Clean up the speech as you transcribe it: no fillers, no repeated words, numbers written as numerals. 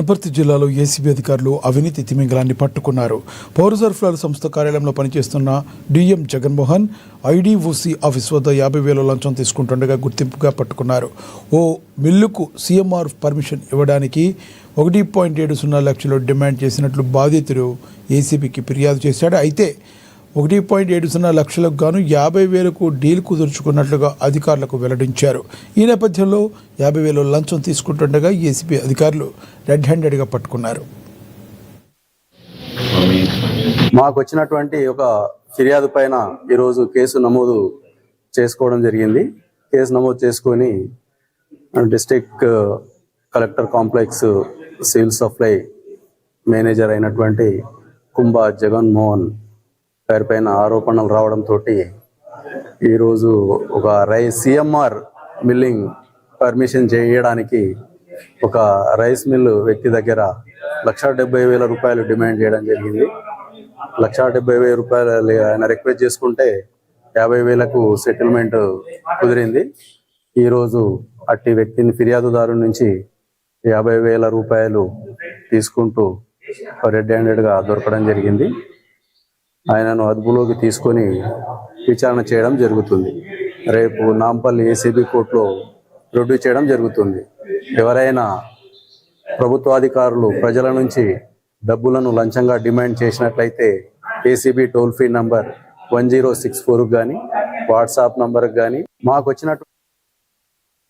వనపర్తి జిల్లాలో ఏసీబీ అధికారులు అవినీతి తిమింగలాన్ని పట్టుకున్నారు. పౌర సరఫరాల సంస్థ కార్యాలయంలో పనిచేస్తున్న డిఎం జగన్మోహన్ ఐడీఓసీ ఆఫీస్ వద్ద 50,000 లంచం తీసుకుంటుండగా గుర్తింపుగా పట్టుకున్నారు. ఓ మిల్లుకు సీఎంఆర్ పర్మిషన్ ఇవ్వడానికి 1.70 లక్షలు డిమాండ్ చేసినట్లు బాధితుడు ఏసీబీకి ఫిర్యాదు చేశాడు. అయితే 1.70 లక్షలకు గాను 50,000కు డీల్ కుదుర్చుకున్నట్లుగా అధికారులకు వెల్లడించారు. ఈ నేపథ్యంలో 50,000 లంచం తీసుకుంటుండగా ఏసీబీ అధికారులు రెడ్ హ్యాండెడ్గా పట్టుకున్నారు. మాకు వచ్చినటువంటి ఒక ఫిర్యాదు పైన ఈరోజు కేసు నమోదు చేసుకోవడం జరిగింది. కేసు నమోదు చేసుకొని district collector complex civil supply manager అయినటువంటి కుంభా జగన్మోహన్ గారి పైన ఆరోపణలు రావడంతో ఈరోజు ఒక సీఎంఆర్ మిల్లింగ్ పర్మిషన్ చేయడానికి ఒక రైస్ మిల్లు వ్యక్తి దగ్గర 1,70,000 రూపాయలు డిమాండ్ చేయడం జరిగింది. 1,70,000 రూపాయలు ఆయన రిక్వెస్ట్ చేసుకుంటే 50,000కు సెటిల్మెంట్ కుదిరింది. ఈరోజు అట్టి వ్యక్తిని ఫిర్యాదుదారు నుంచి 50,000 రూపాయలు తీసుకుంటూ రెడ్ హ్యాండెడ్గా దొరకడం జరిగింది. ఆయనను అదుపులోకి తీసుకొని విచారణ చేయడం జరుగుతుంది. రేపు నాంపల్లి ఏసీబీ కోర్టులో ప్రొడ్యూస్ చేయడం జరుగుతుంది. ఎవరైనా ప్రభుత్వాధికారులు ప్రజల నుంచి డబ్బులను లంచంగా డిమాండ్ చేసినట్లయితే ఏసీబీ టోల్ ఫ్రీ నంబర్ 1064 కానీ వాట్సాప్ నంబర్కి కానీ మాకు వచ్చినట్టు